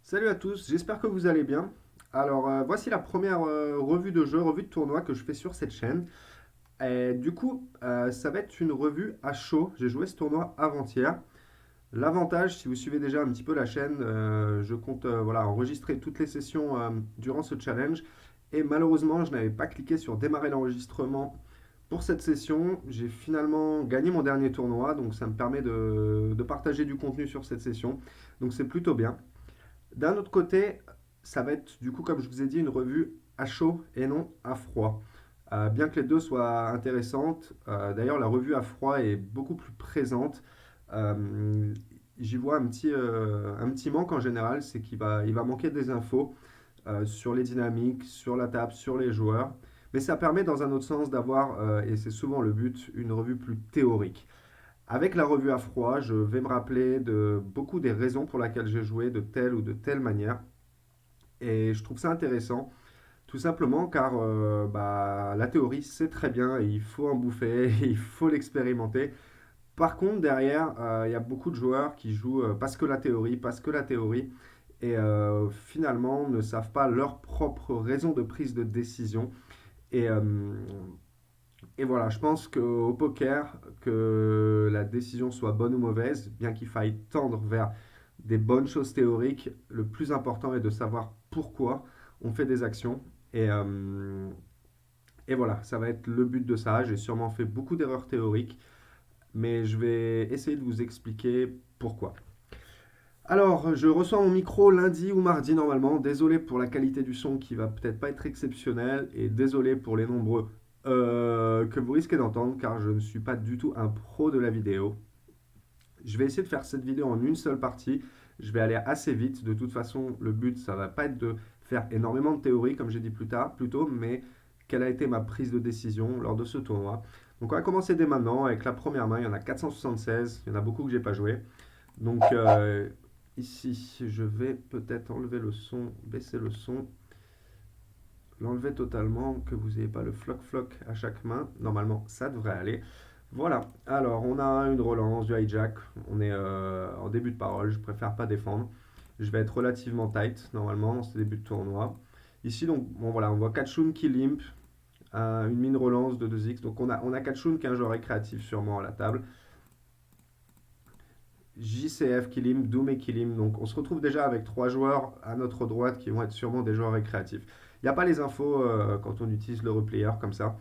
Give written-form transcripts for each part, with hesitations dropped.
Salut à tous, j'espère que vous allez bien. Alors, voici la première revue de jeu, revue de tournoi que je fais sur cette chaîne. Et du coup, ça va être une revue à chaud. J'ai joué ce tournoi avant-hier. L'avantage, si vous suivez déjà un petit peu la chaîne, je compte voilà, enregistrer toutes les sessions durant ce challenge. Et malheureusement, je n'avais pas cliqué sur démarrer l'enregistrement pour cette session. J'ai finalement gagné mon dernier tournoi, donc ça me permet de partager du contenu sur cette session. Donc c'est plutôt bien. D'un autre côté, ça va être du coup, comme je vous ai dit, une revue à chaud et non à froid. Bien que les deux soient intéressantes, d'ailleurs la revue à froid est beaucoup plus présente. Euh, J'y vois un petit manque en général, c'est il va manquer des infos sur les dynamiques, sur la table, sur les joueurs. Mais ça permet dans un autre sens d'avoir, et c'est souvent le but, une revue plus théorique. Avec la revue à froid, je vais me rappeler de beaucoup des raisons pour lesquelles j'ai joué de telle ou de telle manière. Et je trouve ça intéressant, tout simplement car la théorie, c'est très bien, et il faut en bouffer, et il faut l'expérimenter. Par contre, derrière, il y a beaucoup de joueurs qui jouent parce que la théorie, et finalement ne savent pas leur propre raison de prise de décision. Et, euh, et voilà, je pense qu'au poker, que la décision soit bonne ou mauvaise, bien qu'il faille tendre vers des bonnes choses théoriques, le plus important est de savoir pourquoi on fait des actions. Et, euh, et voilà, ça va être le but de ça. J'ai sûrement fait beaucoup d'erreurs théoriques, mais je vais essayer de vous expliquer pourquoi. Alors, je reçois mon micro lundi ou mardi normalement. Désolé pour la qualité du son qui va peut-être pas être exceptionnelle et désolé pour les nombreux que vous risquez d'entendre car je ne suis pas du tout un pro de la vidéo. Je vais essayer de faire cette vidéo en une seule partie. Je vais aller assez vite. De toute façon, le but, ça va pas être de faire énormément de théorie, comme j'ai dit plus tôt, mais quelle a été ma prise de décision lors de ce tournoi. Donc, on va commencer dès maintenant avec la première main. Il y en a 476. Il y en a beaucoup que j'ai pas joué. Donc, ici, je vais peut-être enlever le son, baisser le son, l'enlever totalement, que vous n'ayez pas le floc-floc à chaque main. Normalement, ça devrait aller. Voilà, alors on a une relance, du hijack, on est en début de parole, je préfère pas défendre. Je vais être relativement tight normalement dans ce début de tournoi. Ici, donc, bon, voilà, on voit Kachun qui limp, une mine relance de 2x. Donc on a Kachun qui est un joueur récréatif sûrement à la table. JCF qui limp, Doom qui limp. Donc on se retrouve déjà avec trois joueurs à notre droite qui vont être sûrement des joueurs récréatifs. Il n'y a pas les infos quand on utilise le replayer comme ça.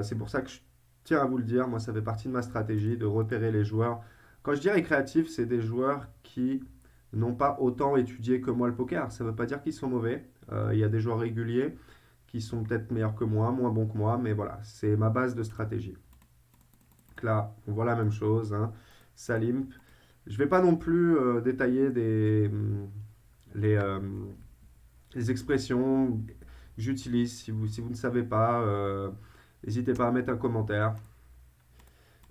C'est pour ça que je tiens à vous le dire. Moi, ça fait partie de ma stratégie de repérer les joueurs. Quand je dis récréatif, c'est des joueurs qui n'ont pas autant étudié que moi le poker. Ça ne veut pas dire qu'ils sont mauvais. Il y a des joueurs réguliers qui sont peut-être meilleurs que moi, moins bons que moi, mais voilà, c'est ma base de stratégie. Donc là, on voit la même chose, hein. Ça limp. Je ne vais pas non plus détailler les, euh, les expressions que j'utilise. Si vous ne savez pas, n'hésitez pas à mettre un commentaire.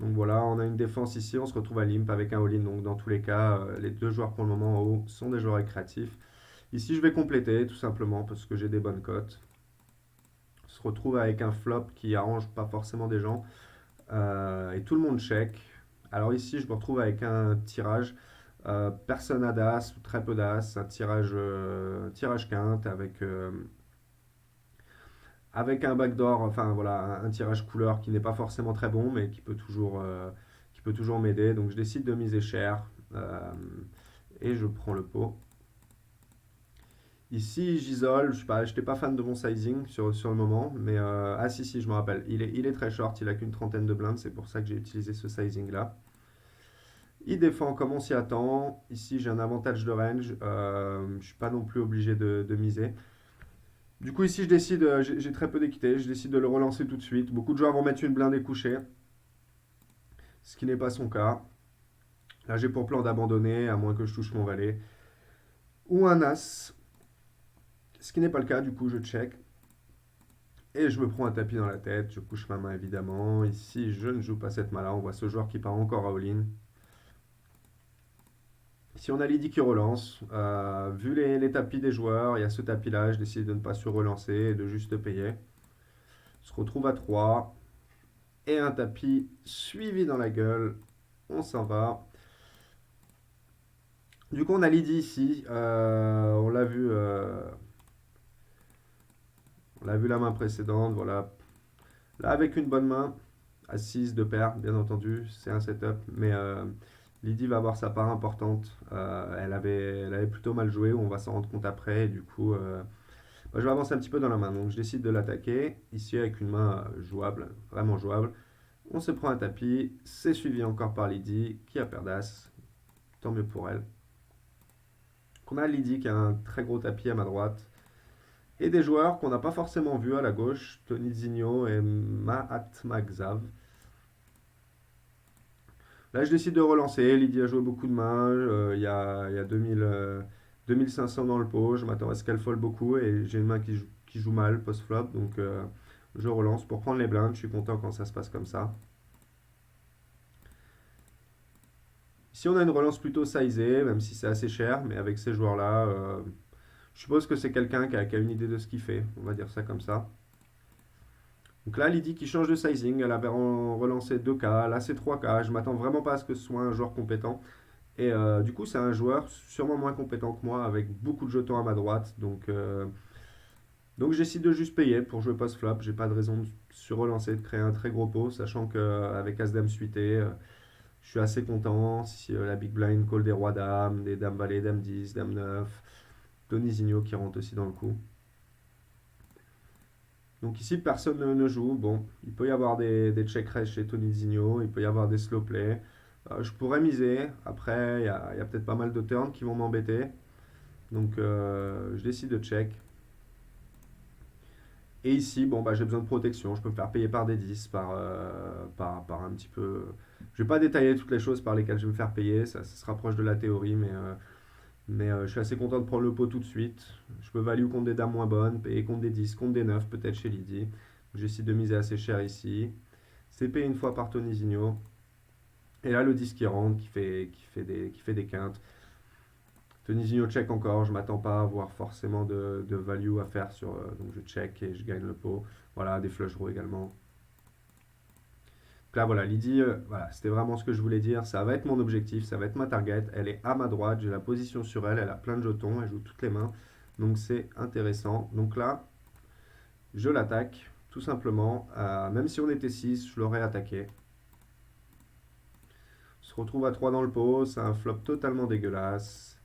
Donc voilà, on a une défense ici, on se retrouve à limp avec un all-in. Donc dans tous les cas, les deux joueurs pour le moment en haut sont des joueurs récréatifs. Ici, je vais compléter tout simplement parce que j'ai des bonnes cotes. On se retrouve avec un flop qui arrange pas forcément des gens. Et tout le monde check. Alors ici, je me retrouve avec un tirage. Personne n'a d'as ou très peu d'as. Tirage quinte avec un backdoor, enfin voilà, un tirage couleur qui n'est pas forcément très bon, mais qui peut toujours m'aider. Donc je décide de miser cher et je prends le pot. Ici, j'isole. Je n'étais pas fan de mon sizing sur le moment, mais ah si, je me rappelle. Il est très short, il a qu'une trentaine de blindes, c'est pour ça que j'ai utilisé ce sizing là. Il défend comme on s'y attend. Ici, j'ai un avantage de range. Je ne suis pas non plus obligé de miser. Du coup, ici, j'ai très peu d'équité. Je décide de le relancer tout de suite. Beaucoup de joueurs vont mettre une blindée couchée, ce qui n'est pas son cas. Là, j'ai pour plan d'abandonner, à moins que je touche mon valet. Ou un as, ce qui n'est pas le cas. Du coup, je check. Et je me prends un tapis dans la tête. Je couche ma main, évidemment. Ici, je ne joue pas cette main-là. On voit ce joueur qui part encore à all-in. Si on a Lydie qui relance, vu les tapis des joueurs, il y a ce tapis-là, je décide de ne pas sur-relancer et de juste payer. On se retrouve à 3 et un tapis suivi dans la gueule. On s'en va. Du coup, on a Lydie ici. On l'a vu la main précédente. Voilà. Là, avec une bonne main, à 6 de paire, bien entendu, c'est un setup. Mais Lydie va avoir sa part importante. Elle avait plutôt mal joué, on va s'en rendre compte après. Et du coup, bah, je vais avancer un petit peu dans la main. Donc, je décide de l'attaquer. Ici, avec une main jouable, vraiment jouable. On se prend un tapis. C'est suivi encore par Lydie, qui a paire d'as. Tant mieux pour elle. On a Lydie qui a un très gros tapis à ma droite. Et des joueurs qu'on n'a pas forcément vus à la gauche, Tony Zinho et Mahatma Gzav. Là, je décide de relancer. Lydie a joué beaucoup de mains. Il y a 2500 dans le pot. Je m'attends à ce qu'elle folle beaucoup. Et j'ai une main qui joue mal post-flop. Donc, je relance pour prendre les blindes. Je suis content quand ça se passe comme ça. Ici, on a une relance plutôt sizée, même si c'est assez cher. Mais avec ces joueurs-là, je suppose que c'est quelqu'un qui a une idée de ce qu'il fait. On va dire ça comme ça. Donc là, Lydie qui change de sizing, elle avait relancé 2K, là c'est 3K. Je m'attends vraiment pas à ce que ce soit un joueur compétent. Et du coup, c'est un joueur sûrement moins compétent que moi, avec beaucoup de jetons à ma droite. Donc j'essaie de juste payer pour jouer post-flop. J'ai pas de raison de se relancer, de créer un très gros pot, sachant qu'avec As-Dame suité, je suis assez content. Si la Big Blind call des rois dames, des dames valet, dame 10, dame 9, Tony Zinho qui rentre aussi dans le coup. Donc ici, personne ne joue. Bon, il peut y avoir des check-raise chez Tony Zinho, il peut y avoir des slow play. Je pourrais miser. Après, il y a peut-être pas mal de turns qui vont m'embêter. Donc je décide de check. Et ici, bon, bah, j'ai besoin de protection. Je peux me faire payer par des 10, par un petit peu. Je vais pas détailler toutes les choses par lesquelles je vais me faire payer. Ça se rapproche de la théorie, mais je suis assez content de prendre le pot tout de suite. Je peux value contre des dames moins bonnes, payer contre des 10, contre des 9, peut-être chez Lydie. J'essaie de miser assez cher ici. C'est payé une fois par Tony Zinho. Et là, le 10 qui rentre, qui fait des quintes. Tony Zinho check encore. Je m'attends pas à avoir forcément de value à faire sur. Donc je check et je gagne le pot. Voilà, des flush draws également. Donc là, voilà, Lydie, voilà, c'était vraiment ce que je voulais dire. Ça va être mon objectif, ça va être ma target. Elle est à ma droite, j'ai la position sur elle, elle a plein de jetons, elle joue toutes les mains. Donc c'est intéressant. Donc là, je l'attaque, tout simplement. Même si on était 6, je l'aurais attaqué. On se retrouve à 3 dans le pot, c'est un flop totalement dégueulasse.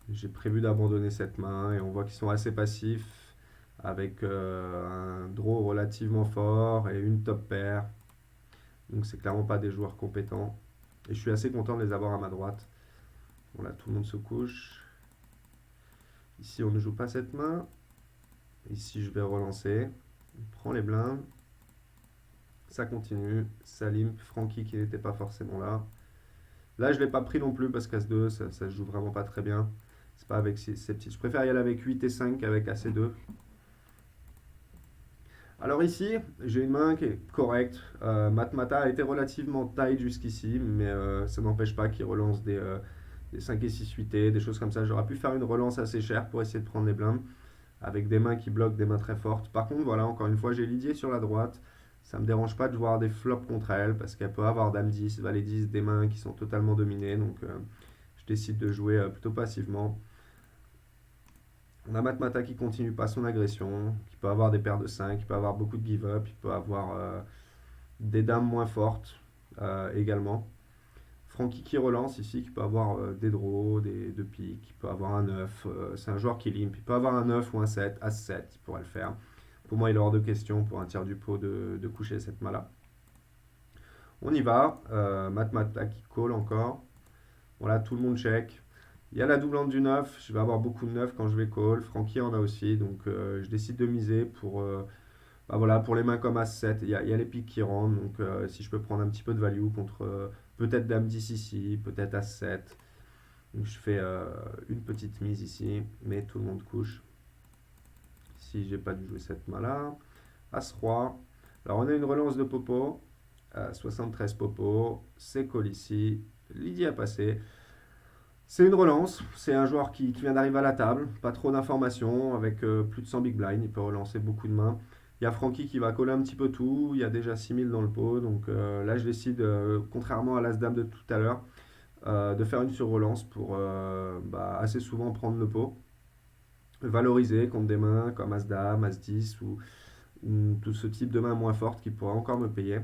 J'ai prévu d'abandonner cette main et on voit qu'ils sont assez passifs avec un draw relativement fort et une top pair. Donc c'est clairement pas des joueurs compétents. Et je suis assez content de les avoir à ma droite. Bon là, tout le monde se couche. Ici, on ne joue pas cette main. Ici, je vais relancer. On prend les blindes. Ça continue. Salim, Francky qui n'était pas forcément là. Là, je ne l'ai pas pris non plus parce qu'As2, ça se joue vraiment pas très bien. C'est pas avec ces petits. Je préfère y aller avec 8 et 5 qu'avec As2. Alors ici, j'ai une main qui est correcte. Matmata a été relativement tight jusqu'ici, mais ça n'empêche pas qu'il relance des 5 et 6 suités, des choses comme ça. J'aurais pu faire une relance assez chère pour essayer de prendre les blindes, avec des mains qui bloquent, des mains très fortes. Par contre, voilà, encore une fois, j'ai Lydie sur la droite. Ça ne me dérange pas de voir des flops contre elle, parce qu'elle peut avoir Dame 10, Valet 10, des mains qui sont totalement dominées. Donc je décide de jouer plutôt passivement. On a Matmata qui continue pas son agression, qui peut avoir des paires de 5, qui peut avoir beaucoup de give-up, il peut avoir des dames moins fortes également. Francky qui relance ici, qui peut avoir des draws, des 2 piques, qui peut avoir un 9. C'est un joueur qui limp, il peut avoir un 9 ou un 7, As 7, il pourrait le faire. Pour moi, il est hors de question pour un tiers du pot de coucher cette main-là. On y va, Matmata qui call encore. Voilà, tout le monde check. Il y a la doublante du 9, je vais avoir beaucoup de 9 quand je vais call. Francky en a aussi, donc je décide de miser bah voilà, pour les mains comme As-7. Il y a les piques qui rentrent, donc si je peux prendre un petit peu de value contre peut-être Dame 10 ici, peut-être As-7. Donc je fais une petite mise ici, mais tout le monde couche. Si j'ai pas dû jouer cette main-là. As-Roi. Alors on a une relance de Popo, 73 Popo, c'est call ici. Lydie a passé. C'est une relance, c'est un joueur qui vient d'arriver à la table, pas trop d'informations, avec plus de 100 big blind, il peut relancer beaucoup de mains. Il y a Francky qui va coller un petit peu tout, il y a déjà 6000 dans le pot, donc là je décide, contrairement à l'As-Dame de tout à l'heure, de faire une sur-relance pour assez souvent prendre le pot, valoriser contre des mains comme As-Dame, As-10 ou tout ce type de main moins forte qui pourrait encore me payer.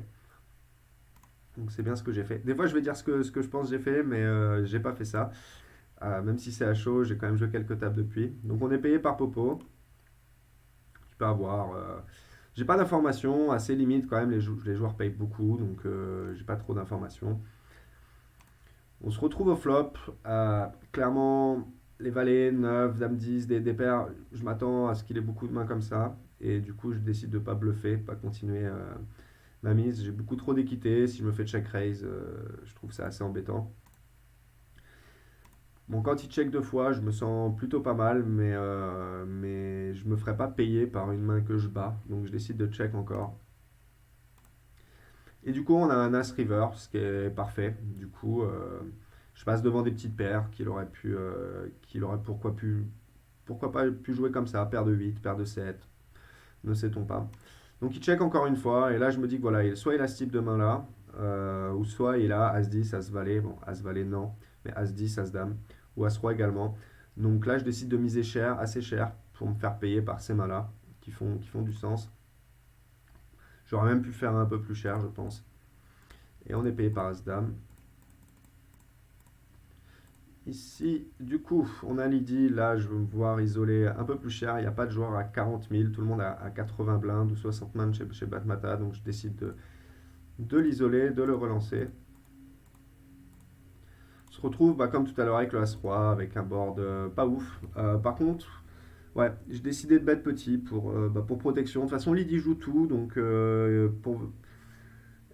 Donc c'est bien ce que j'ai fait. Des fois je vais dire ce que je pense que j'ai fait, mais j'ai pas fait ça. Même si c'est à chaud, j'ai quand même joué quelques tables depuis. Donc on est payé par Popo. Tu peux avoir. J'ai pas d'informations, assez limite quand même. Les joueurs payent beaucoup, donc j'ai pas trop d'informations. On se retrouve au flop. Clairement, les valets, 9, dame 10, des paires, je m'attends à ce qu'il ait beaucoup de mains comme ça. Et du coup, je décide de pas bluffer, pas continuer ma mise. J'ai beaucoup trop d'équité. Si je me fais check raise, je trouve ça assez embêtant. Bon, quand il check deux fois, je me sens plutôt pas mal, mais je me ferai pas payer par une main que je bats. Donc je décide de check encore. Et du coup, on a un As River, ce qui est parfait. Du coup, je passe devant des petites paires qu'il aurait pourquoi pas pu jouer comme ça, paire de 8, paire de 7, ne sait-on pas. Donc il check encore une fois, et là je me dis que voilà, soit il a ce type de main là, ou soit il a As-10, As-Valet, bon, As-Valet non, mais As-10, As-Dame, ou As-Roi également. Donc là je décide de miser cher, assez cher, pour me faire payer par ces mains là, qui font du sens. J'aurais même pu faire un peu plus cher, je pense. Et on est payé par As-Dame. Ici, du coup, on a Lydie. Là, je veux me voir isolé un peu plus cher. Il n'y a pas de joueur à 40 000. Tout le monde à 80 blindes ou 60 man chez Batmata. Donc, je décide de l'isoler, de le relancer. On se retrouve, comme tout à l'heure, avec le As-Roi, avec un board pas ouf. Par contre, ouais, j'ai décidé de bet petit pour protection. De toute façon, Lydie joue tout. Donc,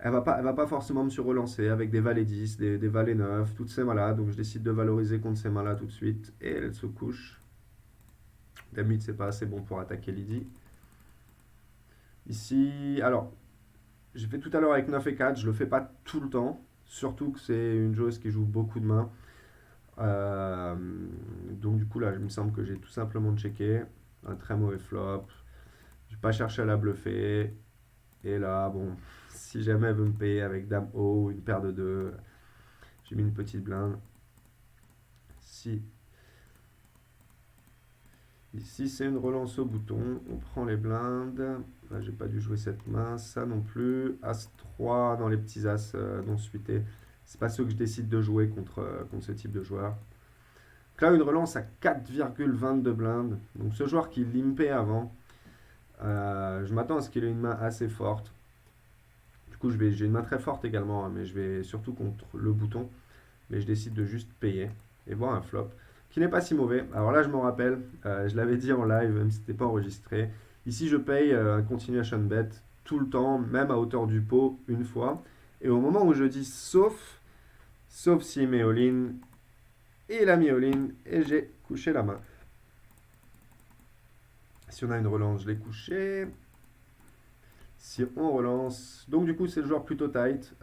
elle va pas forcément me surrelancer avec des valets 10, des valets 9, toutes ces mains-là. Donc, je décide de valoriser contre ces mains-là tout de suite. Et elle se couche. D'habitude, c'est pas assez bon pour attaquer Lydie. Ici, alors, j'ai fait tout à l'heure avec 9 et 4, je le fais pas tout le temps, surtout que c'est une joueuse qui joue beaucoup de mains. Euh, donc du coup là, il me semble que j'ai tout simplement checké, un très mauvais flop, j'ai pas cherché à la bluffer, et là, bon, si jamais elle veut me payer avec Dame haut, une paire de 2, j'ai mis une petite blinde. Si Ici, c'est une relance au bouton. On prend les blindes. Là, j'ai pas dû jouer cette main. Ça non plus. As-3 dans les petits As non suités. C'est pas ceux que je décide de jouer contre ce type de joueur. Donc là, une relance à 4,22 blindes. Donc ce joueur qui limpait avant, je m'attends à ce qu'il ait une main assez forte. Du coup, j'ai une main très forte également, mais je vais surtout contre le bouton. Mais je décide de juste payer et voir un flop qui n'est pas si mauvais. Alors là, je m'en rappelle, je l'avais dit en live, même si c'était pas enregistré. Ici, je paye un continuation bet tout le temps, même à hauteur du pot, une fois. Et au moment où je dis sauf s'il met all-in, il a mis all-in et j'ai couché la main. Si on a une relance, je l'ai couché. Si on relance, donc du coup, c'est le joueur plutôt tight.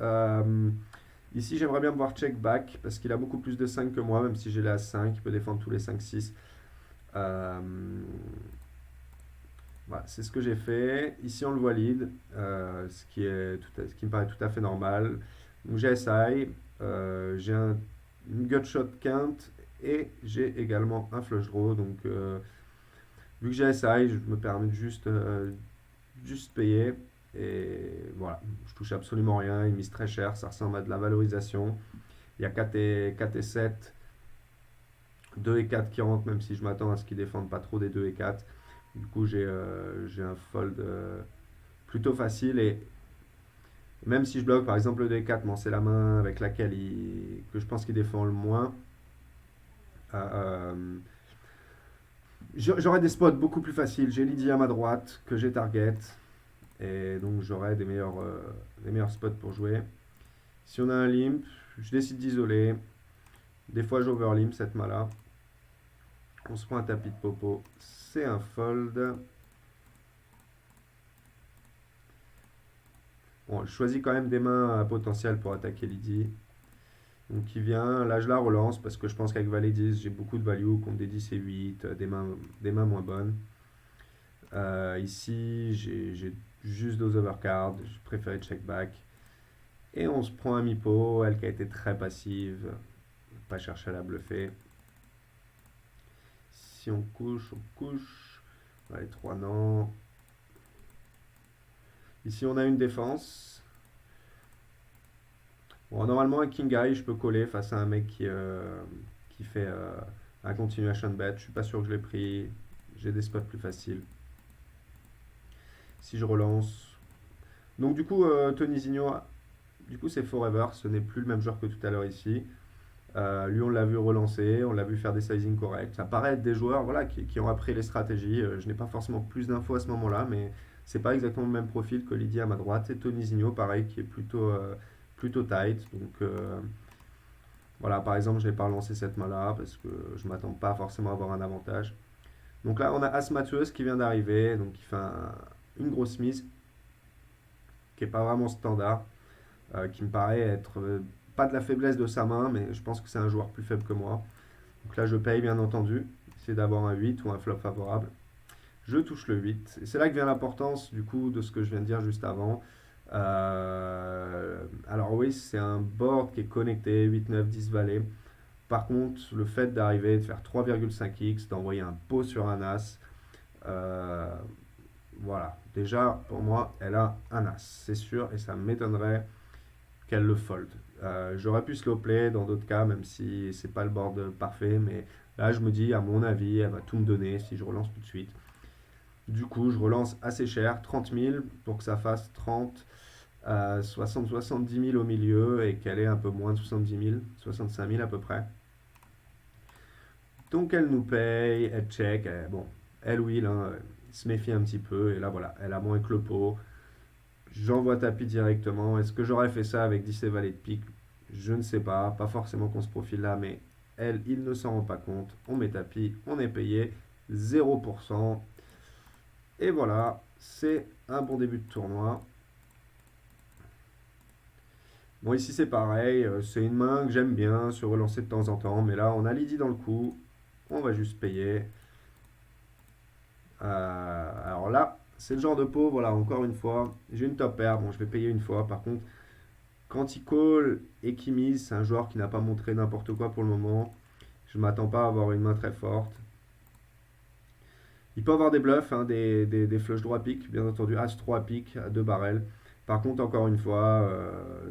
Ici, j'aimerais bien me voir check back parce qu'il a beaucoup plus de 5 que moi, même si j'ai la 5, il peut défendre tous les 5-6. Euh, voilà, c'est ce que j'ai fait. Ici, on le voit lead, ce qui me paraît tout à fait normal. Donc, j'ai SI, j'ai une gut shot quinte et j'ai également un flush draw. Donc, vu que j'ai SI, je me permets de juste payer. Et voilà, je touche absolument rien, il mise très cher, ça ressemble à de la valorisation. Il y a 4 et 7, 2 et 4 qui rentrent, même si je m'attends à ce qu'ils défendent pas trop des 2 et 4. Du coup, j'ai un fold plutôt facile. Et même si je bloque, par exemple, le 2 et 4, bon, c'est la main avec laquelle que je pense qu'il défend le moins. Euh, J'aurais des spots beaucoup plus faciles. J'ai Lydie à ma droite, que j'ai target. Et donc, j'aurai des meilleurs spots pour jouer. Si on a un limp, je décide d'isoler. Des fois, j'overlimp cette main-là. On se prend un tapis de popo. C'est un fold. Bon, je choisis quand même des mains potentielles pour attaquer Lydie. Donc il vient, là je la relance parce que je pense qu'avec Valet 10, j'ai beaucoup de value contre des 10 et 8, des mains moins bonnes. Ici, j'ai juste deux overcards, je préférais check back. Et on se prend un mi-pot, elle qui a été très passive. Pas chercher à la bluffer. Si on couche, on couche. Ouais, 3 non. Ici, on a une défense. Bon, normalement, un King Eye, je peux coller face à un mec qui fait un continuation bet. Je suis pas sûr que je l'ai pris. J'ai des spots plus faciles. Si je relance. Donc, du coup, Tony Zigno, du coup, c'est Forever. Ce n'est plus le même joueur que tout à l'heure ici. Lui, on l'a vu relancer, on l'a vu faire des sizing corrects. Ça paraît être des joueurs voilà, qui ont appris les stratégies. Je n'ai pas forcément plus d'infos à ce moment-là, mais c'est pas exactement le même profil que Lydie à ma droite. Et Tony Zigno, pareil, qui est plutôt tight. Donc voilà, par exemple, je n'ai pas relancé cette main-là parce que je ne m'attends pas forcément à avoir un avantage. Donc là, on a As Matthews qui vient d'arriver, donc il fait une grosse mise qui n'est pas vraiment standard, qui me paraît être pas de la faiblesse de sa main, mais je pense que c'est un joueur plus faible que moi. Donc là, je paye bien entendu. C'est d'avoir un 8 ou un flop favorable. Je touche le 8. Et c'est là que vient l'importance du coup de ce que je viens de dire juste avant. Alors oui, c'est un board qui est connecté, 8, 9, 10 valets. Par contre, le fait d'arriver, de faire 3,5x, d'envoyer un pot sur un as, euh, voilà. Déjà, pour moi, elle a un as, c'est sûr, et ça m'étonnerait qu'elle le fold. J'aurais pu slow play dans d'autres cas, même si c'est pas le board parfait, mais là je me dis, à mon avis, elle va tout me donner si je relance tout de suite. Du coup, je relance assez cher, 30 000 pour que ça fasse 30, 70 000 au milieu et qu'elle ait un peu moins de 70 000, 65 000 à peu près. Donc elle nous paye, elle check, bon, elle will, hein, se méfie un petit peu, et là voilà, elle a moins que le pot. J'envoie tapis directement. Est-ce que j'aurais fait ça avec 10 et valet de pique? Je ne sais pas. Pas forcément qu'on se profile là, mais elle, il ne s'en rend pas compte. On met tapis, on est payé 0%. Et voilà, c'est un bon début de tournoi. Bon, ici c'est pareil. C'est une main que j'aime bien se relancer de temps en temps. Mais là, on a Lydie dans le coup. On va juste payer. Alors là, c'est le genre de pot, voilà, encore une fois. J'ai une top pair. Bon, je vais payer une fois. Par contre, quand il call et qu'il mise, c'est un joueur qui n'a pas montré n'importe quoi pour le moment. Je ne m'attends pas à avoir une main très forte. Il peut avoir des bluffs, hein, des flush droit pique, bien entendu. As-3 pique à 2 barrels. Par contre, encore une fois,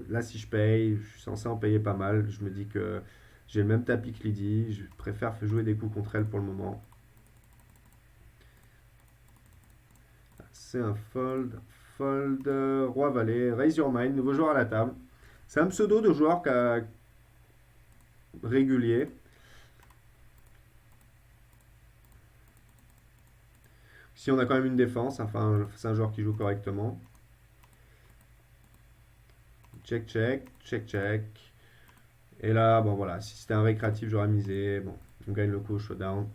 là si je paye, je suis censé en payer pas mal. Je me dis que j'ai le même tapis que Lydie. Je préfère jouer des coups contre elle pour le moment. C'est un fold. Fold, roi valet, raise your mind, nouveau joueur à la table. C'est un pseudo de joueur régulier. Si on a quand même une défense, enfin, c'est un joueur qui joue correctement. Check, check, check, check. Et là, bon voilà, si c'était un récréatif, j'aurais misé. Bon, on gagne le coup au showdown.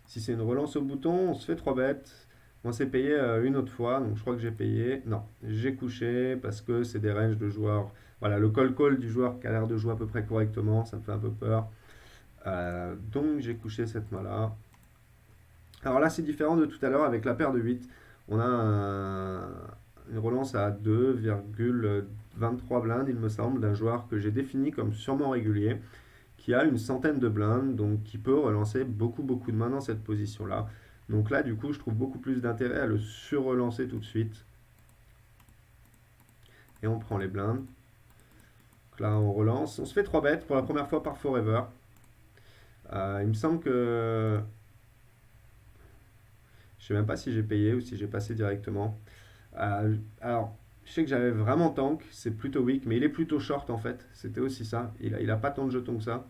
Si c'est une relance au bouton, on se fait 3 bêtes. On s'est payé une autre fois, donc je crois que j'ai payé. Non, j'ai couché parce que c'est des ranges de joueurs. Voilà, le call du joueur qui a l'air de jouer à peu près correctement, ça me fait un peu peur. Donc j'ai couché cette main-là. Alors là, c'est différent de tout à l'heure avec la paire de 8. On a une relance à 2,23 blindes, il me semble, d'un joueur que j'ai défini comme sûrement régulier, qui a une centaine de blindes, donc qui peut relancer beaucoup de mains dans cette position-là. Donc là, du coup, je trouve beaucoup plus d'intérêt à le surrelancer tout de suite. Et on prend les blindes. Donc là, on relance. On se fait 3 bêtes pour la première fois par Forever. Il me semble que je sais même pas si j'ai payé ou si j'ai passé directement. Alors, je sais que j'avais vraiment tank, c'est plutôt weak, mais il est plutôt short en fait. C'était aussi ça. Il a pas tant de jetons que ça.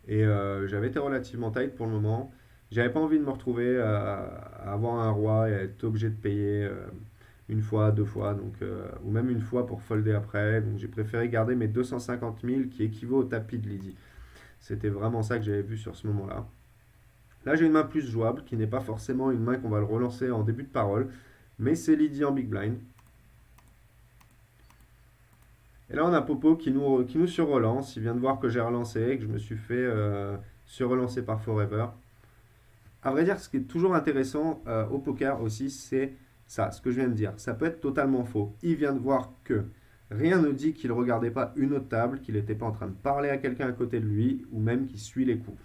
Et j'avais été relativement tight pour le moment. J'avais pas envie de me retrouver à avoir un roi et à être obligé de payer une fois, deux fois, donc, ou même une fois pour folder après. Donc j'ai préféré garder mes 250 000 qui équivaut au tapis de Lydie. C'était vraiment ça que j'avais vu sur ce moment-là. Là, j'ai une main plus jouable, qui n'est pas forcément une main qu'on va le relancer en début de parole, mais c'est Lydie en big blind. Et là, on a Popo qui nous surrelance. Il vient de voir que j'ai relancé, que je me suis fait surrelancer par Forever. À vrai dire, ce qui est toujours intéressant au poker aussi, c'est Ça, ce que je viens de dire, ça peut être totalement faux. Il vient de voir que rien ne dit qu'il ne regardait pas une autre table, qu'il n'était pas en train de parler à quelqu'un à côté de lui, ou même qu'il suit les coups.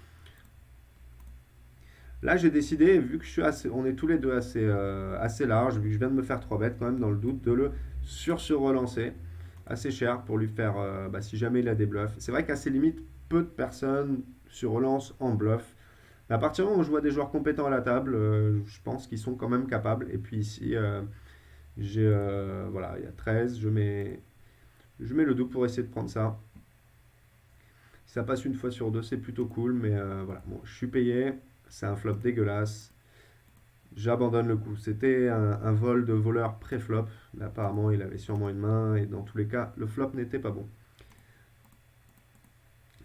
Là, j'ai décidé, vu que on est tous les deux assez large, vu que je viens de me faire 3 bêtes quand même dans le doute, de le sur-relancer assez cher pour lui faire, si jamais il a des bluffs. C'est vrai qu'à ses limites, peu de personnes se relancent en bluff. Mais à partir du moment où je vois des joueurs compétents à la table, je pense qu'ils sont quand même capables. Et puis ici, voilà, il y a 13, je mets le dos pour essayer de prendre ça. Si ça passe une fois sur deux, c'est plutôt cool, mais voilà, bon, je suis payé, c'est un flop dégueulasse. J'abandonne le coup. C'était un vol de voleur pré-flop. Mais apparemment, il avait sûrement une main. Et dans tous les cas, le flop n'était pas bon.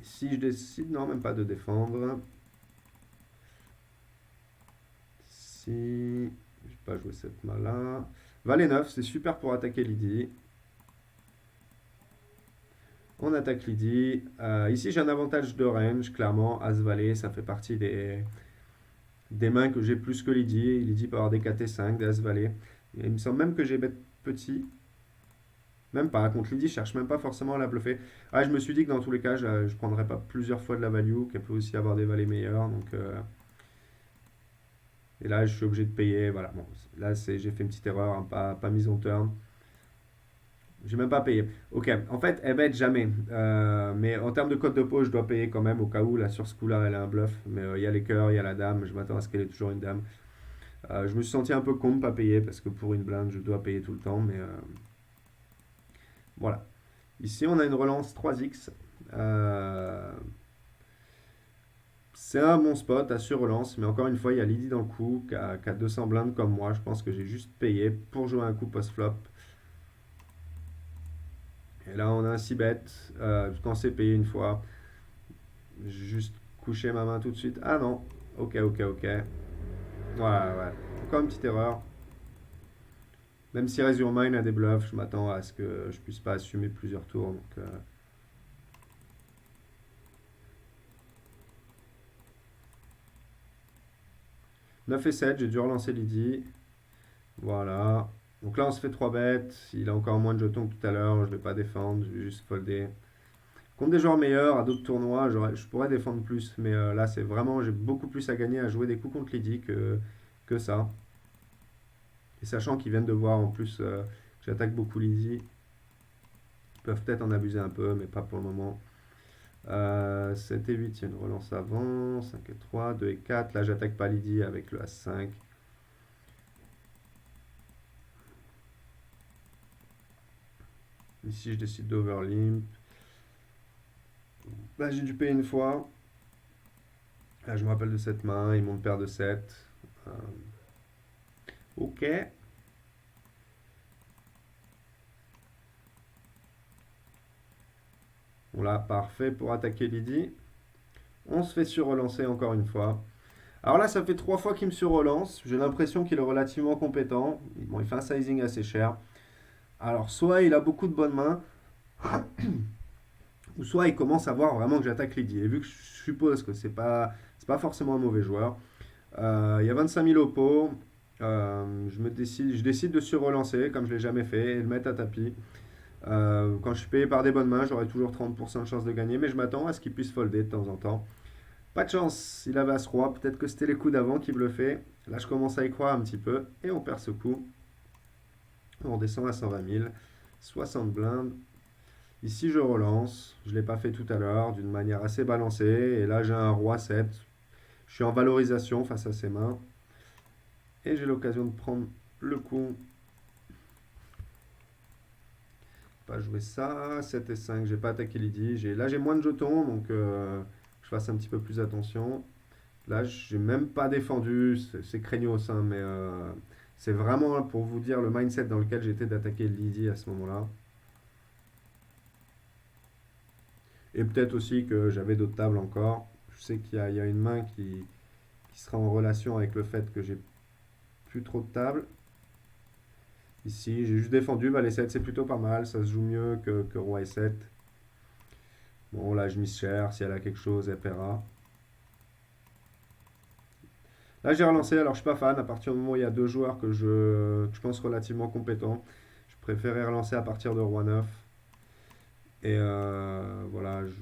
Si je décide, non, même pas de défendre. Si. Je vais pas jouer cette main-là. Valet 9, c'est super pour attaquer Lydie. On attaque Lydie. Ici, j'ai un avantage de range, clairement. As-Valet, ça fait partie des mains que j'ai plus que Lydie. Lydie peut avoir des KT5, des As-Valet. Il me semble même que j'ai bête petit. Même pas. Contre Lydie, je cherche même pas forcément à la bluffer. Ah, je me suis dit que dans tous les cas, je ne prendrais pas plusieurs fois de la value, qu'elle peut aussi avoir des valets meilleurs. Et là, je suis obligé de payer. Voilà. Bon, là, j'ai fait une petite erreur, hein, pas mise en turn. J'ai même pas payé. Ok, en fait, elle bête jamais. Mais en termes de code de pot, je dois payer quand même au cas où. Là, sur ce coup-là, elle a un bluff. Mais il y a les cœurs, il y a la dame. Je m'attends à ce qu'elle ait toujours une dame. Je me suis senti un peu con de pas payer parce que pour une blinde, je dois payer tout le temps. Mais voilà. Ici, on a une relance 3x. C'est un bon spot à sur-relance, mais encore une fois, il y a Lydie dans le coup, qui a 200 blindes comme moi. Je pense que j'ai juste payé pour jouer un coup post-flop. Et là, on a un 6 bet. Quand c'est payé une fois, j'ai juste couché ma main tout de suite. Ah non, ok, ok, ok. Ouais, ouais. Encore une petite erreur. Même si Raise Your Mind a des bluffs, je m'attends à ce que je puisse pas assumer plusieurs tours. 9 et 7, j'ai dû relancer Lydie. Voilà. Donc là, on se fait 3 bêtes. Il a encore moins de jetons que tout à l'heure. Je vais pas défendre, je vais juste folder. Contre des joueurs meilleurs, à d'autres tournois, je pourrais défendre plus. Mais là, c'est vraiment, j'ai beaucoup plus à gagner à jouer des coups contre Lydie que ça. Et sachant qu'ils viennent de voir en plus que j'attaque beaucoup Lydie, ils peuvent peut-être en abuser un peu, mais pas pour le moment. 7 et 8, il y a une relance avant. 5 et 3, 2 et 4. Là, j'attaque pas Lydie avec le As5. Ici, je décide d'overlimp. Là, j'ai dû payer une fois. Là, je me rappelle de cette main. Il monte paire de 7. Ok. Bon, là, parfait pour attaquer Lydie. On se fait sur-relancer encore une fois. Alors là, ça fait 3 fois qu'il me sur-relance. J'ai l'impression qu'il est relativement compétent. Bon, il fait un sizing assez cher. Alors, soit il a beaucoup de bonnes mains, ou soit il commence à voir vraiment que j'attaque Lydie. Et vu que je suppose que c'est pas forcément un mauvais joueur, il y a 25 000 au pot. Je décide de sur-relancer, comme je ne l'ai jamais fait, et de mettre à tapis. Quand je suis payé par des bonnes mains, j'aurai toujours 30% de chance de gagner, mais je m'attends à ce qu'il puisse folder de temps en temps. Pas de chance, il avait As-Roi, peut-être que c'était les coups d'avant qui bluffait. Là, je commence à y croire un petit peu, et on perd ce coup. On descend à 120 000, 60 blindes. Ici, je relance. Je ne l'ai pas fait tout à l'heure, d'une manière assez balancée. Et là, j'ai un Roi 7. Je suis en valorisation face à ses mains. Et j'ai l'occasion de prendre le coup. Pas jouer ça. 7 et 5, j'ai pas attaqué Lydie. Là, j'ai moins de jetons, donc je fasse un petit peu plus attention. Là, j'ai même pas défendu. C'est craignos, hein, mais c'est vraiment pour vous dire le mindset dans lequel j'étais d'attaquer Lydie à ce moment-là. Et peut-être aussi que j'avais d'autres tables encore. Je sais qu'il y a une main qui sera en relation avec le fait que j'ai plus trop de tables. Ici, j'ai juste défendu Valet 7, c'est plutôt pas mal. Ça se joue mieux que Roi et 7. Bon, là, je mise cher. Si elle a quelque chose, elle paiera. Là, j'ai relancé, alors je suis pas fan, à partir du moment où il y a deux joueurs que je pense relativement compétents, je préférais relancer à partir de roi 9. Et voilà, je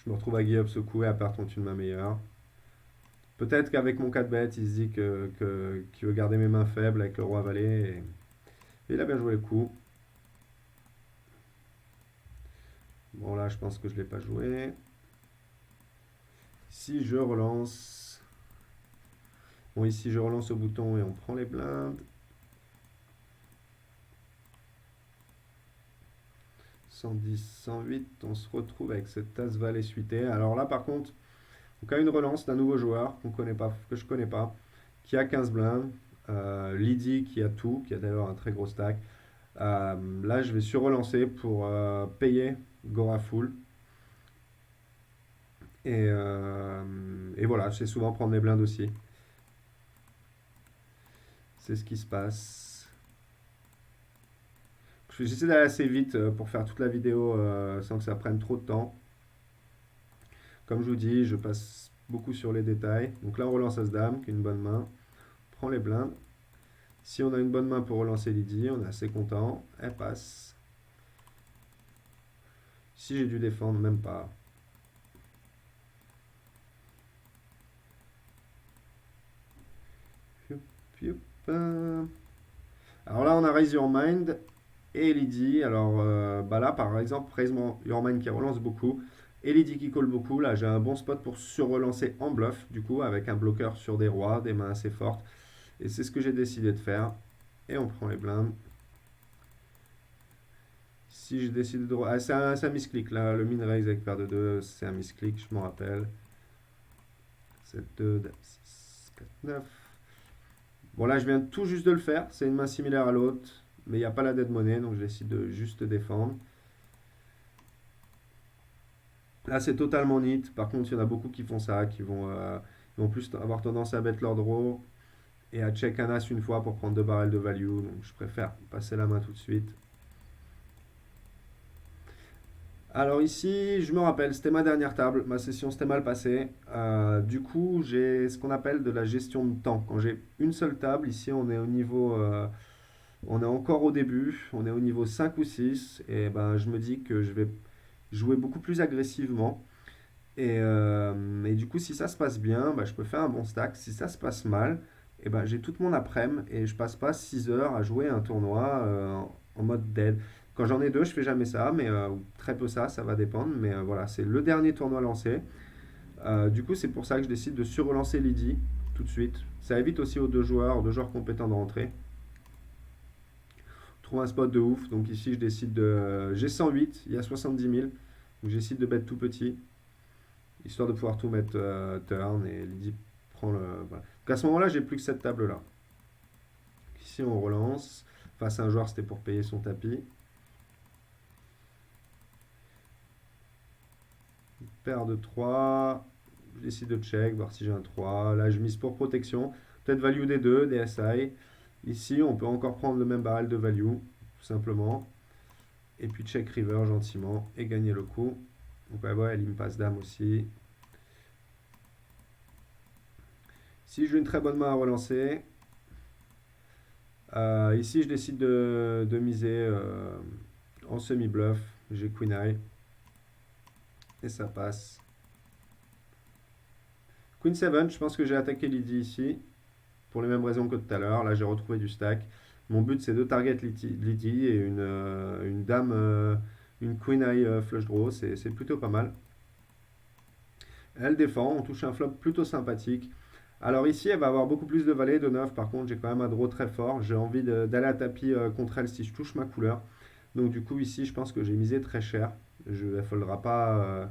me retrouve à guillaume secoué à perdre contre une main meilleure. Peut-être qu'avec mon 4 bêtes, il se dit qu'il veut garder mes mains faibles avec le roi valet. Et il a bien joué le coup. Bon, là, je pense que je ne l'ai pas joué. Si je relance. Bon, ici, je relance au bouton et on prend les blindes. 110, 108, on se retrouve avec cette tasse valet suité. Alors là, par contre, on a une relance d'un nouveau joueur qu'on connaît pas, que je connais pas, qui a 15 blindes. Lydie qui a tout, qui a d'ailleurs un très gros stack. Là, je vais sur-relancer pour payer Gora Full. Et voilà, je sais souvent prendre mes blindes aussi. C'est ce qui se passe. J'essaie d'aller assez vite pour faire toute la vidéo sans que ça prenne trop de temps. Comme je vous dis, je passe beaucoup sur les détails. Donc là, on relance As-Dame, qui est une bonne main. On prend les blindes. Si on a une bonne main pour relancer Lydie, on est assez content. Elle passe. Si j'ai dû défendre, même pas. Alors là, on a Raise Your Mind et Lydie. Alors bah là, par exemple, Raise Your Mind qui relance beaucoup et Lydie qui colle beaucoup. Là, j'ai un bon spot pour sur-relancer en bluff, du coup, avec un bloqueur sur des rois, des mains assez fortes. Et c'est ce que j'ai décidé de faire. Et on prend les blindes. Si je décide de... Ah, c'est un misclick là, le min raise avec paire de 2, c'est un misclick, je m'en rappelle. 7, 2, 6, 4, 9. Bon là, je viens tout juste de le faire, c'est une main similaire à l'autre, mais il n'y a pas la dead money, donc je décide de juste défendre. Là, c'est totalement neat. Par contre, il y en a beaucoup qui font ça, qui vont plus avoir tendance à bet leur draw et à check un as une fois pour prendre deux barrels de value. Donc, je préfère passer la main tout de suite. Alors ici, je me rappelle, c'était ma dernière table, ma session s'était mal passée. Du coup, j'ai ce qu'on appelle de la gestion de temps. Quand j'ai une seule table, ici on est au niveau, on est encore au début, on est au niveau 5 ou 6, et ben je me dis que je vais jouer beaucoup plus agressivement. Et du coup, si ça se passe bien, bah, je peux faire un bon stack. Si ça se passe mal, et ben, j'ai toute mon après-midi et je passe pas 6 heures à jouer un tournoi en mode dead. Quand j'en ai deux, je fais jamais ça, mais ou très peu ça va dépendre. Mais voilà, c'est le dernier tournoi lancé. Du coup, c'est pour ça que je décide de sur-relancer Lydie tout de suite. Ça évite aussi aux deux joueurs compétents de rentrer. Trouve un spot de ouf. Donc ici, je décide de. J'ai 108, il y a 70 000. Donc j'essaie de bet tout petit, histoire de pouvoir tout mettre turn, et Lydie prend le... Voilà. Donc à ce moment-là, j'ai plus que cette table-là. Ici, on relance. Face à un joueur, c'était pour payer son tapis. Paire de 3. Je décide de check, voir si j'ai un 3. Là, je mise pour protection. Peut-être value des deux, des SI. Ici, on peut encore prendre le même barrel de value, tout simplement. Et puis check river gentiment et gagner le coup. Donc ouais, elle me passe dame aussi. Si j'ai une très bonne main à relancer, ici je décide de miser en semi-bluff. J'ai Queen Eye. Et ça passe. Queen 7, je pense que j'ai attaqué Lydie ici. Pour les mêmes raisons que tout à l'heure. Là j'ai retrouvé du stack. Mon but c'est de target Lydie et une dame, une Queen Eye flush draw. C'est plutôt pas mal. Elle défend, on touche un flop plutôt sympathique. Alors ici, elle va avoir beaucoup plus de valets, de 9. Par contre, j'ai quand même un draw très fort. J'ai envie d'aller à tapis contre elle si je touche ma couleur. Donc du coup, ici, je pense que j'ai misé très cher. Il ne faudra pas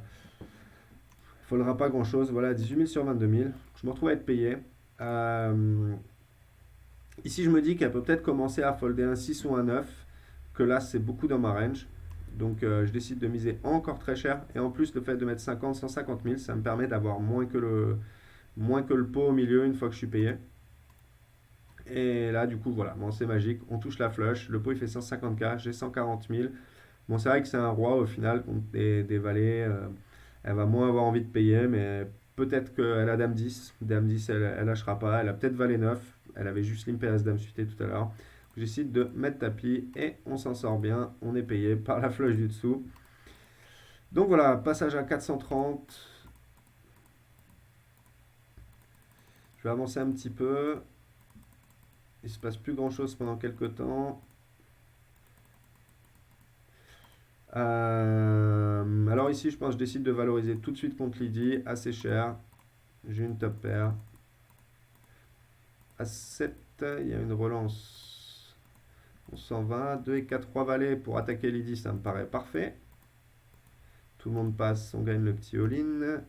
grand-chose. Voilà, 18 000 sur 22 000. Je me retrouve à être payé. Ici, je me dis qu'elle peut peut-être commencer à folder un 6 ou un 9. Que là, c'est beaucoup dans ma range. Donc je décide de miser encore très cher. Et en plus, le fait de mettre 50, 150 000, ça me permet d'avoir moins que le pot au milieu une fois que je suis payé. Et là, du coup, voilà, bon, c'est magique. On touche la flush. Le pot, il fait 150K. J'ai 140 000. Bon, c'est vrai que c'est un roi au final contre des valets. Elle va moins avoir envie de payer, mais Peut-être qu'elle a Dame 10. Dame 10, elle lâchera pas. Elle a peut-être Valet 9. Elle avait juste l'Impéresse Dame suitée tout à l'heure. Je décide de mettre tapis et on s'en sort bien. On est payé par la flush du dessous. Donc voilà, passage à 430. Je vais avancer un petit peu. Il se passe plus grand chose pendant quelques temps. Alors ici, je pense que je décide de valoriser tout de suite contre Lydie. Assez cher. J'ai une top paire. À 7, il y a une relance. On s'en va. 2 et 4 3 valets pour attaquer Lydie, ça me paraît parfait. Tout le monde passe, on gagne le petit all-in.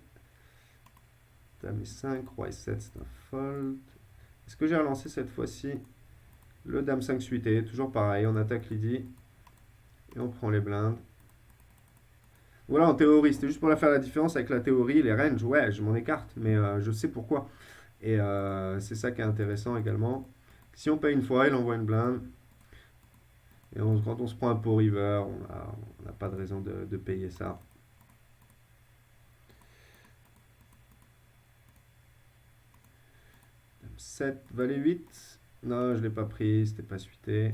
Dame et 5, roi et 7, c'est un fold. Est-ce que j'ai relancé cette fois-ci le Dame 5 suité? Toujours pareil, on attaque Lydie. Et on prend les blindes. Voilà, en théorie, c'était juste pour la faire la différence avec la théorie, les ranges, ouais, je m'en écarte, mais je sais pourquoi. Et c'est ça qui est intéressant également. Si on paye une fois, il envoie une blinde. Et quand on se prend un pot river, on n'a pas de raison de payer ça. 7, valet 8. Non, je ne l'ai pas pris, c'était pas suité.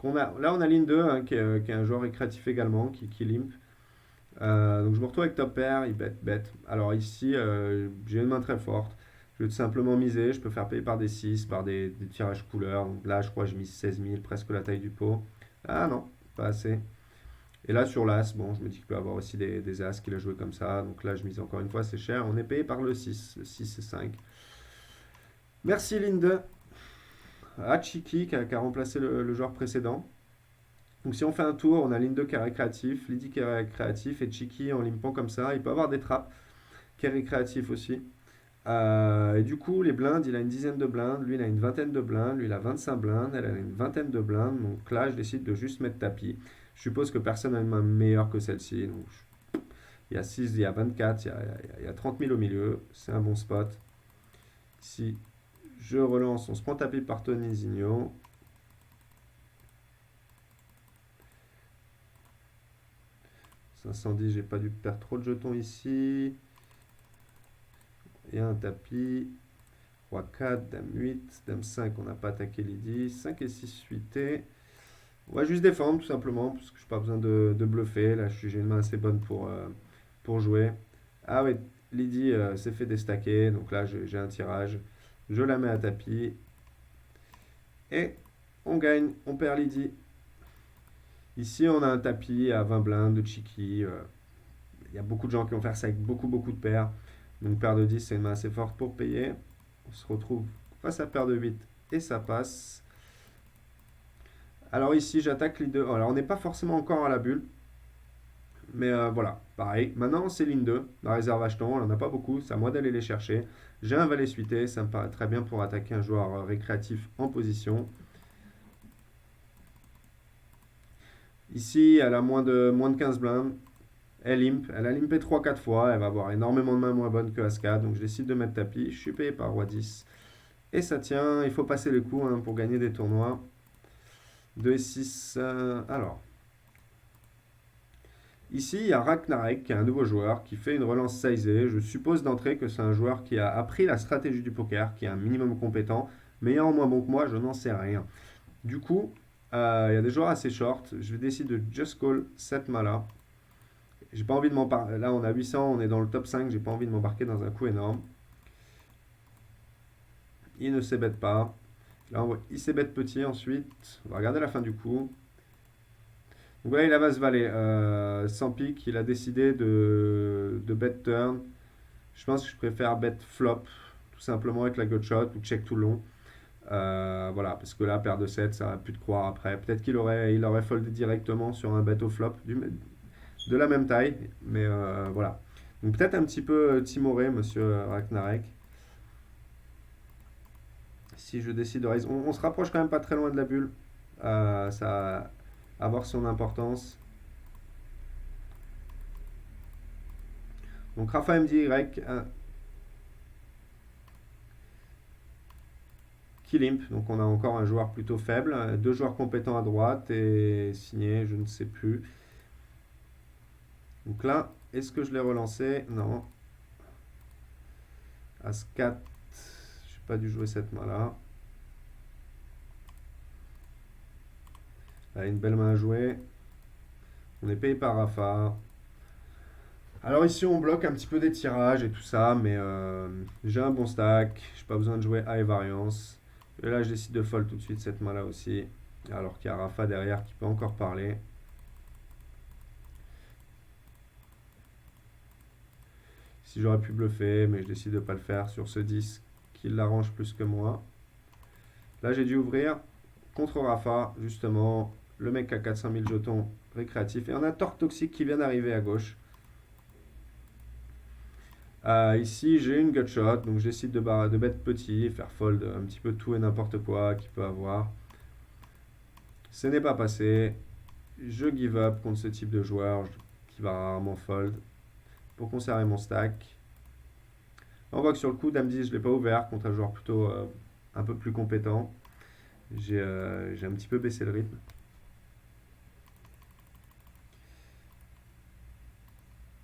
Là, on a ligne 2, hein, qui est un joueur récréatif également, qui limp. Donc je me retrouve avec top pair, il bet. Alors ici, j'ai une main très forte. Je vais tout simplement miser. Je peux faire payer par des 6, par des tirages couleurs. Donc là, je crois que je mise 16 000, presque la taille du pot. Ah non, pas assez. Et là, sur l'As, bon, je me dis qu'il peut y avoir aussi des As qu'il a joué comme ça. Donc là, je mise encore une fois, c'est cher. On est payé par le 6. Le 6 et 5. Merci Linde. Chiki qui a remplacé le joueur précédent. Donc si on fait un tour, on a Linde qui est récréatif, Lydie qui est récréatif et Chiki en limpant comme ça. Il peut avoir des trappes qui est récréatif aussi. Et du coup, les blindes, il a une dizaine de blindes, lui il a une vingtaine de blindes, lui il a 25 blindes, elle a une vingtaine de blindes. Donc là, je décide de juste mettre tapis. Je suppose que personne n'a une main meilleure que celle-ci. Il y a 6, il y a 24, il y a 30 000 au milieu. C'est un bon spot. Si je relance, on se prend tapis par Tony Zigno. Incendie, j'ai pas dû perdre trop de jetons ici. Et un tapis. Roi 4, Dame 8, Dame 5, on n'a pas attaqué Lydie. 5 et 6 suités. On va juste défendre tout simplement, parce que je n'ai pas besoin de bluffer. Là, j'ai une main assez bonne pour jouer. Ah oui, Lydie s'est fait déstacker, donc là j'ai un tirage. Je la mets à tapis. Et on gagne, on perd Lydie. Ici, on a un tapis à 20 blindes de Chiki. Il y a beaucoup de gens qui vont faire ça avec beaucoup de paires. Donc paire de 10, c'est une main assez forte pour payer. On se retrouve face à paire de 8 et ça passe. Alors ici, j'attaque les deux. Alors on n'est pas forcément encore à la bulle. Mais voilà, pareil. Maintenant, c'est ligne 2, la réserve achetons. On n'en a pas beaucoup, c'est à moi d'aller les chercher. J'ai un valet suité, ça me paraît très bien pour attaquer un joueur récréatif en position. Ici, elle a moins de 15 blindes. Elle a limpé 3-4 fois. Elle va avoir énormément de mains moins bonnes que As-4. Donc je décide de mettre tapis. Je suis payé par Roi 10. Et ça tient. Il faut passer les coups hein, pour gagner des tournois. 2 et 6. Alors. Ici, il y a Ragnarek, qui est un nouveau joueur, qui fait une relance sizée. Je suppose d'entrée que c'est un joueur qui a appris la stratégie du poker, qui est un minimum compétent. Meilleur ou moins bon que moi, je n'en sais rien. Du coup, il y a des joueurs assez short. Je vais décider de just call cette main-là. J'ai pas envie de m'embarquer. Là, on a 800, on est dans le top 5. J'ai pas envie de m'embarquer dans un coup énorme. Il ne s'ébête pas. Là, il s'ébête petit ensuite. On va regarder la fin du coup. Donc là, il a As Valet. Sans pique, il a décidé de bet turn. Je pense que je préfère bet flop, tout simplement avec la gutshot ou check tout le long. Voilà, parce que là, paire de 7, ça n'a plus de croire après. Peut-être qu'il aurait foldé directement sur un bet au flop de la même taille, mais voilà. Donc peut-être un petit peu timoré, monsieur Ragnarek. Si je décide de raise, on se rapproche quand même pas très loin de la bulle. Ça va avoir son importance. Donc Rafa MDY qui limp. Donc on a encore un joueur plutôt faible. Deux joueurs compétents à droite et signé, je ne sais plus. Donc là, est-ce que je l'ai relancé? Non. As-4, j'ai pas dû jouer cette main-là. Là, une belle main à jouer. On est payé par Rafa. Alors ici, on bloque un petit peu des tirages et tout ça, mais j'ai un bon stack. J'ai pas besoin de jouer high variance. Et là, je décide de fold tout de suite cette main-là aussi. Alors qu'il y a Rafa derrière qui peut encore parler. Si j'aurais pu bluffer, mais je décide de pas le faire sur ce 10 qui l'arrange plus que moi. Là, j'ai dû ouvrir contre Rafa, justement, le mec a 400 000 jetons récréatifs. Et on a Torque Toxique qui vient d'arriver à gauche. Ici, j'ai une gutshot, donc je décide de bet petit, faire fold un petit peu tout et n'importe quoi qu'il peut avoir. Ce n'est pas passé. Je give up contre ce type de joueur qui va rarement fold pour conserver mon stack. On voit que sur le coup, Dame 10, je ne l'ai pas ouvert contre un joueur plutôt un peu plus compétent. J'ai un petit peu baissé le rythme.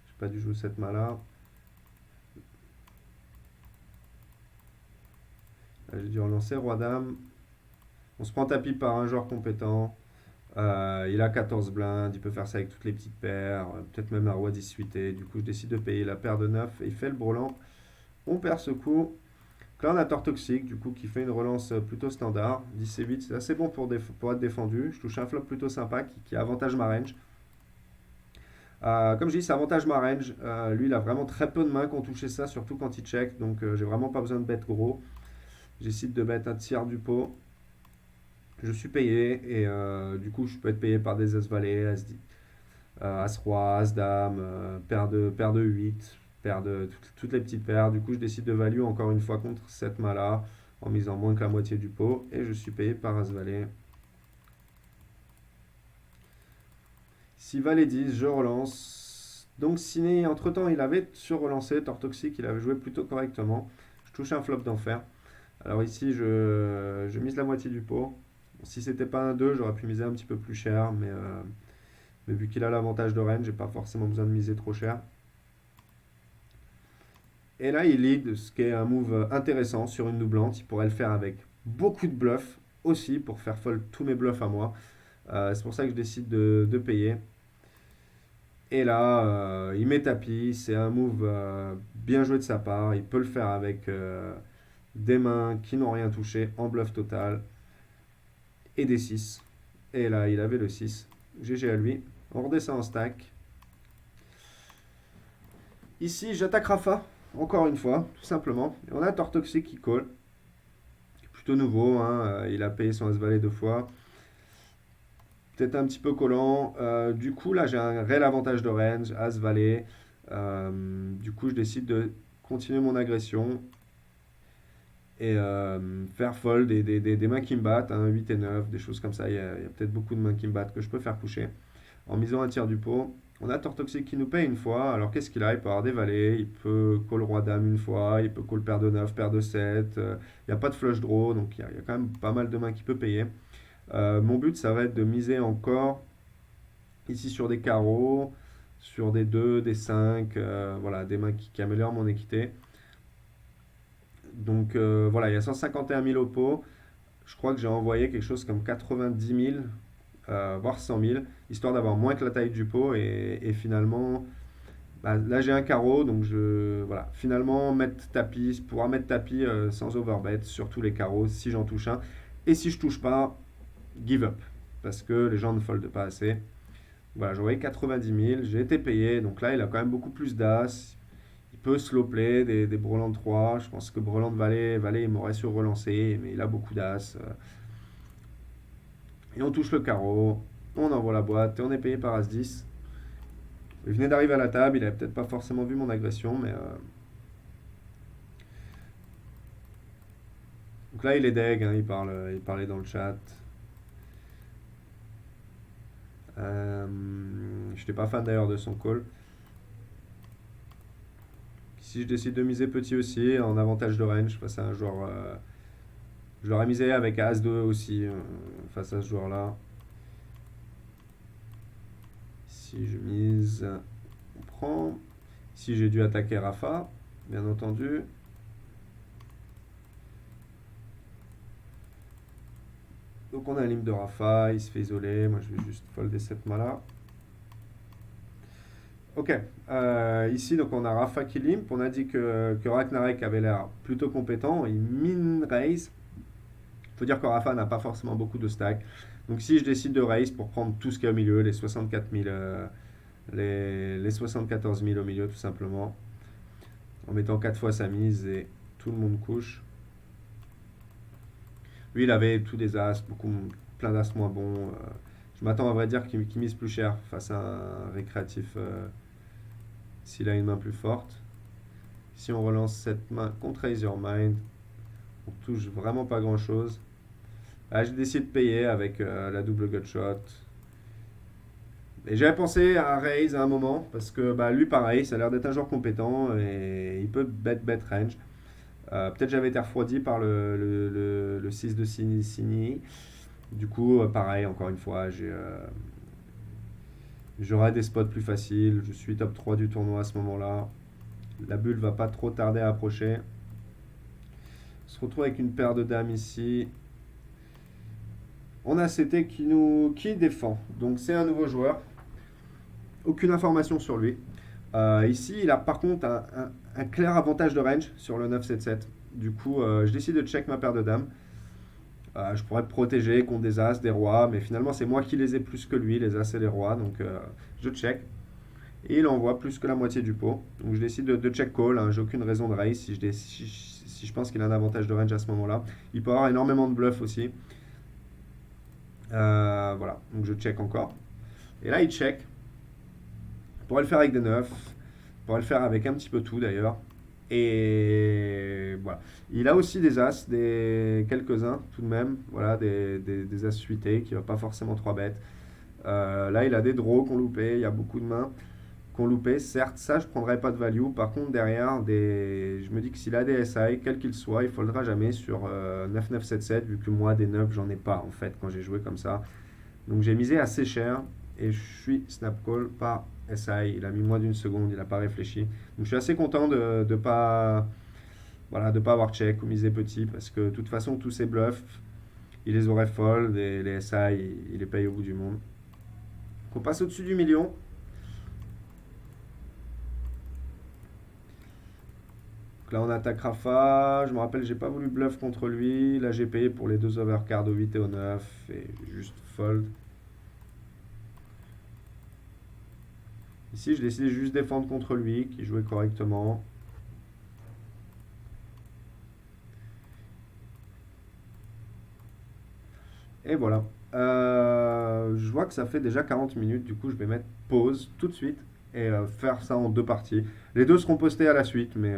J'ai pas dû jouer cette main-là. J'ai dû relancer Roi-Dame. On se prend tapis par un joueur compétent. Il a 14 blindes, il peut faire ça avec toutes les petites paires, peut-être même la Roi 10 suité. Du coup, je décide de payer la paire de 9 et il fait le brelan. On perd ce coup. Là, on a Torque Toxique, du coup, qui fait une relance plutôt standard. 10 et 8, c'est assez bon pour être défendu. Je touche un flop plutôt sympa qui avantage ma range. Comme je dis, ça avantage ma range. Lui, il a vraiment très peu de mains qui ont touché ça, surtout quand il check. Donc, j'ai vraiment pas besoin de bet gros. J'essaie de bet un tiers du pot. Je suis payé et du coup, je peux être payé par des As-Valet, As-Roi, As-Dame, paire de 8, toutes les petites paires. Du coup, je décide de value encore une fois contre cette main-là en misant moins que la moitié du pot et je suis payé par As-Valet. Si Valet 10, je relance. Donc, Ciné, entre-temps, il avait sur-relancé. Torque Toxique, il avait joué plutôt correctement. Je touche un flop d'enfer. Alors ici, je mise la moitié du pot. Si c'était pas un 2, j'aurais pu miser un petit peu plus cher, mais vu qu'il a l'avantage de range, j'ai pas forcément besoin de miser trop cher. Et là, il lead, ce qui est un move intéressant sur une doublante. Il pourrait le faire avec beaucoup de bluffs aussi pour faire fold tous mes bluffs à moi. C'est pour ça que je décide de payer. Et là, il met tapis. C'est un move bien joué de sa part. Il peut le faire avec des mains qui n'ont rien touché en bluff total. Et des 6. Et là, il avait le 6. GG à lui. On redescend en stack. Ici, j'attaque Rafa. Encore une fois, tout simplement. Et on a Torque Toxique qui call. Plutôt nouveau. Hein. Il a payé son As-Valet 2 fois. Peut-être un petit peu collant. Du coup, là, j'ai un réel avantage de range. As-Valet. Du coup, je décide de continuer mon agression. Et faire fold des mains qui me battent. 8 et 9, des choses comme ça. Il y a peut-être beaucoup de mains qui me battent que je peux faire coucher. En misant un tiers du pot. On a Torque Toxique qui nous paye une fois. Alors qu'est-ce qu'il a? Il peut avoir des valets. Il peut call Roi-Dame une fois. Il peut call paire de 9, paire de 7. Il n'y a pas de flush draw. Donc il y a quand même pas mal de mains qui peut payer. Mon but, ça va être de miser encore ici sur des carreaux, sur des 2, des 5. Voilà, des mains qui améliorent mon équité. Donc voilà, il y a 151 000 au pot. Je crois que j'ai envoyé quelque chose comme 90 000, voire 100 000, histoire d'avoir moins que la taille du pot. Et finalement, bah, là j'ai un carreau, donc voilà, finalement pouvoir mettre tapis sans overbet sur tous les carreaux si j'en touche un. Et si je touche pas, give up, parce que les gens ne foldent pas assez. Voilà, j'ai envoyé 90 000, j'ai été payé, donc là il a quand même beaucoup plus d'as. Il peut slow play des brelans de 3. Je pense que brelan de Valet il m'aurait sur relancé, mais il a beaucoup d'as. Et on touche le carreau, on envoie la boîte et on est payé par As-10. Il venait d'arriver à la table, il avait peut-être pas forcément vu mon agression, mais. Donc là il est deg, hein, il parlait dans le chat. Je n'étais pas fan d'ailleurs de son call. Si je décide de miser petit aussi, en avantage de range face à un joueur. Je l'aurais misé avec As-2 aussi face à ce joueur-là. Si je mise, on prend. Si j'ai dû attaquer Rafa, bien entendu. Donc on a un limp de Rafa, il se fait isoler. Moi je vais juste folder cette main-là. Ok, ici donc on a Rafa qui limp. On a dit que Ragnarek avait l'air plutôt compétent. Il min raise. Faut dire que Rafa n'a pas forcément beaucoup de stack. Donc si je décide de raise pour prendre tout ce qu'il y a au milieu, les 64 000, les 74 000 au milieu tout simplement, en mettant 4 fois sa mise et tout le monde couche. Lui il avait tous des as, plein d'as moins bons. Je m'attends à vrai dire qu'il mise plus cher face à un récréatif s'il a une main plus forte. Si on relance cette main contre Raise Your Mind, on touche vraiment pas grand chose. Là, j'ai décidé de payer avec la double gutshot. Et j'avais pensé à raise à un moment, parce que bah, lui pareil, ça a l'air d'être un joueur compétent et il peut bet range. Peut-être j'avais été refroidi par le 6 de Signy. Du coup, pareil, encore une fois, j'aurai des spots plus faciles. Je suis top 3 du tournoi à ce moment-là. La bulle va pas trop tarder à approcher. On se retrouve avec une paire de dames ici. On a CT qui défend. Donc c'est un nouveau joueur. Aucune information sur lui. Ici, il a par contre un clair avantage de range sur le 9-7-7. Du coup, je décide de check ma paire de dames. Je pourrais protéger contre des as, des rois, mais finalement, c'est moi qui les ai plus que lui, les as et les rois. Donc, je check. Et il envoie plus que la moitié du pot. Donc, je décide de check call. Hein. J'ai aucune raison de raise si je pense qu'il a un avantage de range à ce moment-là. Il peut avoir énormément de bluff aussi. Voilà, donc je check encore. Et là, il check. On pourrait le faire avec des 9. On pourrait le faire avec un petit peu tout d'ailleurs. Et voilà. Il a aussi des as, quelques-uns tout de même. Voilà, des as suités qui ne va pas forcément 3 bêtes. Là, il a des draws qu'on loupé. Il y a beaucoup de mains qu'on loupé. Certes, ça, je ne prendrais pas de value. Par contre, derrière, je me dis que s'il a des SI, quel qu'il soit, il ne foldra jamais sur 9-9-7-7, vu que moi, des 9, j'en ai pas en fait quand j'ai joué comme ça. Donc j'ai misé assez cher et je suis snap call par SI. Il a mis moins d'une seconde, il n'a pas réfléchi. Donc je suis assez content de ne pas, voilà, de pas avoir check ou miser petit parce que de toute façon, tous ces bluffs, il les aurait fold et les SI, il les paye au bout du monde. Donc on passe au-dessus du million. Là, on attaque Rafa. Je me rappelle, j'ai pas voulu bluff contre lui. Là, j'ai payé pour les deux overcards au 8 et au 9. Et juste fold. Ici, je décidé juste défendre contre lui, qui jouait correctement. Et voilà. Je vois que ça fait déjà 40 minutes. Du coup, je vais mettre pause tout de suite et faire ça en deux parties. Les deux seront postés à la suite, mais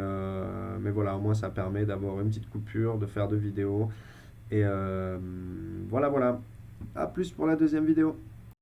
voilà, au moins ça permet d'avoir une petite coupure, de faire deux vidéos. Et voilà, voilà. A plus pour la deuxième vidéo.